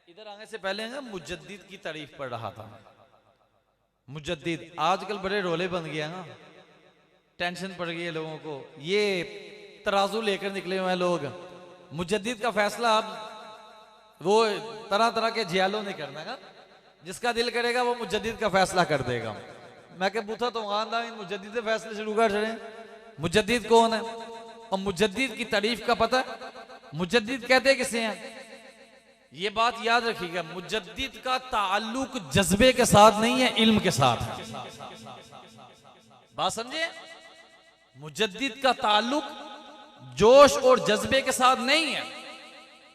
इधर आने से पहले ना मुजद्दिद की तारीफ पढ़ रहा था। मुजद्दिद आजकल बड़े रोले बन गया ना, टेंशन पड़ गई है लोगों को, ये तराजू लेकर निकले हुए हैं लोग। मुजद्दिद का फैसला अब वो तरह तरह के जियालों ने करना है, जिसका दिल करेगा वो मुजद्दिद का फैसला कर देगा। मैं क्या बूथा तो मुजद्दिद से फैसले शुरू कर चढ़े। मुजद्दिद कौन है और मुजद्दिद की तारीफ का पता है? मुजद्दिद कहते किसे हैं? ये बात याद रखिएगा, मुजद्दिद का ताल्लुक जज्बे के साथ नहीं है, इल्म के साथ है। बात समझे? मुजद्दिद का ताल्लुक जोश और जज्बे के साथ नहीं है।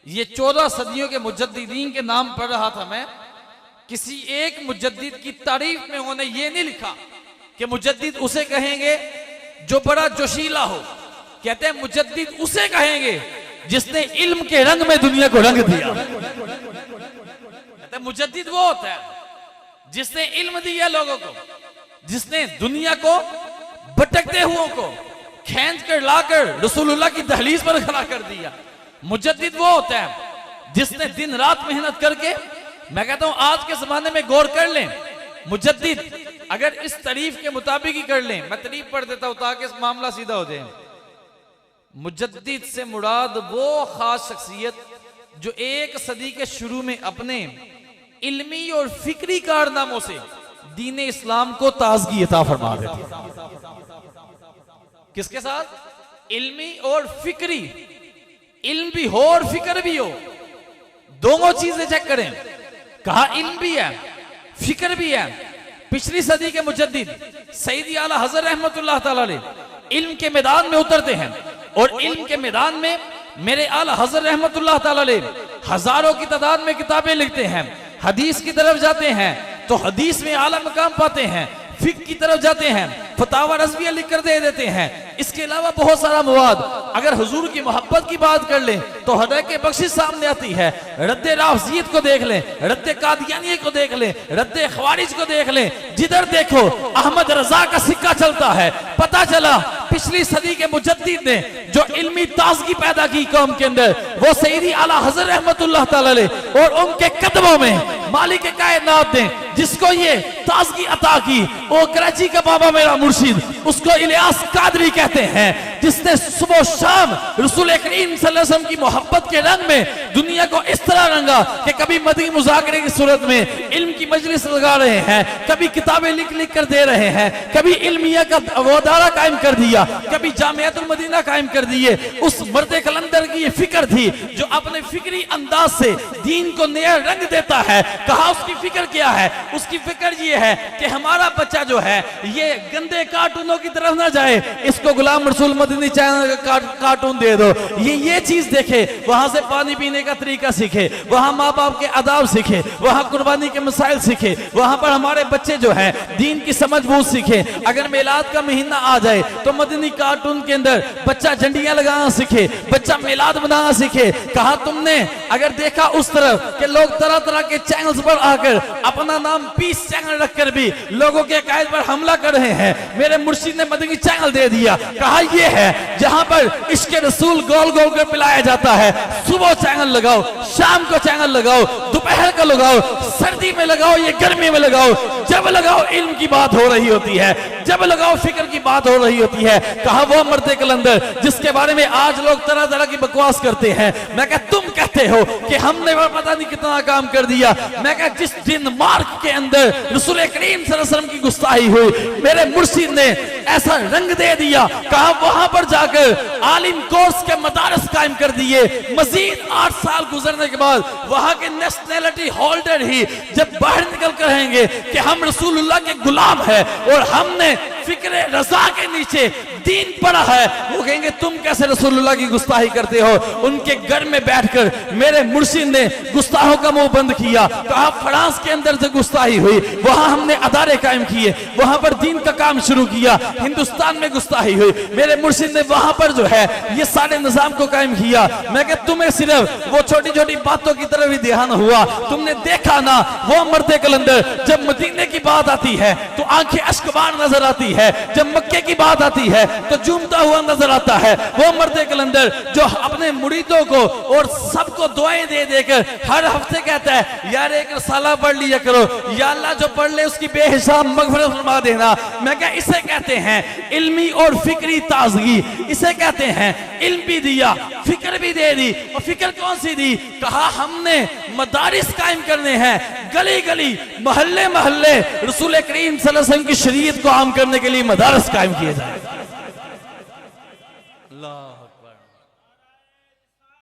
ये 14 सदियों के मुजद्दिदीन के नाम पढ़ रहा था मैं। किसी एक मुजद्दिद की तारीफ में उन्होंने ये नहीं लिखा कि मुजद्दिद उसे कहेंगे जो बड़ा जोशीला हो। कहते हैं मुजद्दिद उसे कहेंगे जिसने इल्म के रंग में दुनिया को रंग दिया। कहते हैं मुजद्दिद वो होता है जिसने इल्म दिया लोगों को, जिसने दुनिया को भटकते हुओं को खींच कर लाकर रसूलुल्लाह की दहलीज पर खड़ा कर दिया। मुजद्दिद वो होता है जिसने दिन रात मेहनत करके, मैं कहता हूं आज के जमाने में गौर कर लें, मुजद्दिद अगर इस तारीफ के मुताबिक ही कर लें, मैं तारीफ पढ़ देता हूं ताकि इस मामला सीधा हो जाए। मुजद्दिद से मुराद वो खास शख्सियत जो एक सदी के शुरू में अपने इल्मी और फिक्री कारनामों से दीन इस्लाम को ताजगी अता फरमा देती। किसके साथ? इल्मी और फिक्री। इल्म भी हो और फिक्र भी हो, दोनों चीजें चेक करें। कहा इल्म भी है, फिक्र भी है। पिछली सदी के मुजद्दिद सईदी आला हज़रत रहमतुल्लाह तआला अलैह इल्म के मैदान में उतरते हैं और इल्म के मैदान में मेरे आला हज़रत रहमतुल्लाह तआला अलैह हजारों की तादाद में किताबें लिखते हैं। हदीस की तरफ जाते हैं तो हदीस में आला मकाम पाते हैं, फिक्र की तरफ जाते हैं, फतावा रज़विया लिख कर दे देते हैं। इसके अलावा बहुत सारा मवाद। अगर हुजूर की मोहब्बत की बात कर लें तो हदय के बख्शिश सामने आती है। रद्द राफजियत को देख लें, रद्द कादियानी को देख लें, रद्द खवारिज को देख लें, जिधर देखो अहमद रजा का सिक्का चलता है। पता चला पिछली सदी के मुजद्दिद ने जो इल्मी ताजगी पैदा की कौम के अंदर, वो सईदी आला हज़रत रहमतुल्लाह तआला अलैह और उनके कदमों में मालिक कायनात ने जिसको ये ताजगी अता की, वो कराची का बाबा मेरा मुर्शिद, उसको इलियास कादरी कहते हैं, जिसने सुबह शाम रसूल करीम सल्लल्लाहु अलैहि वसल्लम की मोहब्बत के रंग में दुनिया को इस तरह रंगा कि कभी मदनी मुज़ाकरे की सूरत में इल्म की मजलिस लगा रहे हैं, कभी किताबें लिख लिख कर दे रहे हैं, कभी इल्मिया का वो अदारा कायम कर दिया, कभी जामियातुल मदीना कायम कर दिए। उस मर्द कलंदर की ये फिक्र थी जो अपने फिक्री अंदाज से दीन को नया रंग देता है। कहा उसकी फिक्र क्या है? उसकी फिक्र ये है कि हमारा बच्चा जो है ये गंदे कार्टूनों की तरफ ना जाए, इसको गुलाम रसूल मदनी चैनल का कार्टून दे दो, ये चीज देखे, वहां से पानी पीने का तरीका सीखे, वहां माँ बाप के आदाब सीखे, वहां कुर्बानी के मसाइल सीखे, वहां पर हमारे बच्चे जो है दीन की समझ बूझ सीखे। अगर मिलाद का महीना आ जाए तो मदनी कार्टून के अंदर बच्चा झंडियां लगाना सीखे, बच्चा मिलाद बनाना सीखे। कहा तुमने अगर देखा उस तरफ कि लोग तरह तरह के चैनल्स पर आकर अपना नाम पीस चैनल रखकर भी लोगों के अकायद पर हमला कर रहे हैं, मेरे मुर्शिद ने मदनी चैनल दे दिया। कहा यह है जहां पर इश्क रसूल गोल गोल कर पिलाया जाता है। सुबह चैनल लगाओ, शाम को चैनल लगाओ, दोपहर को लगाओ, सर्दी में लगाओ या गर्मी में लगाओ, जब लगाओ इल्म की बात हो रही होती है, जब लगाओ फिक्र की बात हो रही होती है। कहा वो मर्द कलंदर जिसके बारे में आज लोग तरह तरह की बकवास करते हैं, मैं कहा तुम कहते हो कि हमने पता नहीं कितना काम कर दिया। मैं कहा जिस दिन मार्क के अंदर रसूल करीम सल्लल्लाहु अलैहि वसल्लम की गुस्ताखी हुई, मेरे मुर्शिद ने ऐसा रंग दे दिया। कहा वहां पर जाकर आलिम कोर्स के मदारस कायम कर दिए। मजीद 8 साल गुजरने के बाद वहां के नेशनैलिटी होल्डर ही जब बाहर निकल कर कहेंगे कि हम रसूलुल्लाह के गुलाम है और हमने फिक्र रजा के नीचे दीन पढ़ा है, वो कहेंगे तुम कैसे रसूलुल्लाह की गुस्ताखी करते हो। उनके घर में बैठकर मेरे मुर्शिद ने गुस्ताखों का मुंह बंद किया। कहा फ्रांस के अंदर से गुस्ताखी हुई, वहां हमने अदारे कायम किए, वहां पर दीन का काम शुरू किया। हिंदुस्तान में गुस्ताखी हुई, मेरे मुर्शिद ने वहां पर जो है ये सारे निजाम को कायम किया। मैं कहता तुम्हें सिर्फ वो छोटी छोटी बातों की तरफ ही ध्यान हुआ, तुमने देखा ना वो मर्द कलंदर जब मदीने की बात आती है तो आंखें अश्कबार नजर आती है, जब मक्के की बात आती है तो झूमता हुआ नजर आता है वो मर्द कलंदर जो अपने मुरीदों को और सबको दुआएं दे देकर हर हफ्ते कहता है यार एक रसाला पढ़ लिया करो, या अल्लाह जो पढ़ ले उसकी बेहिसाब मगफिरत फरमा देना। मैं क्या इसे कहते हैं इल्मी और फिक्री ताजगी, इसे कहते हैं इल्म भी दिया फिक्र भी दे दी। और फिक्र कौन सी दी? कहा हमने मदारिस कायम करने हैं, गली गली मोहल्ले मोहल्ले रसूल करीम सल्लल्लाहु अलैहि वसल्लम की शरीयत को आम करने के लिए मदारिस कायम किए जाए।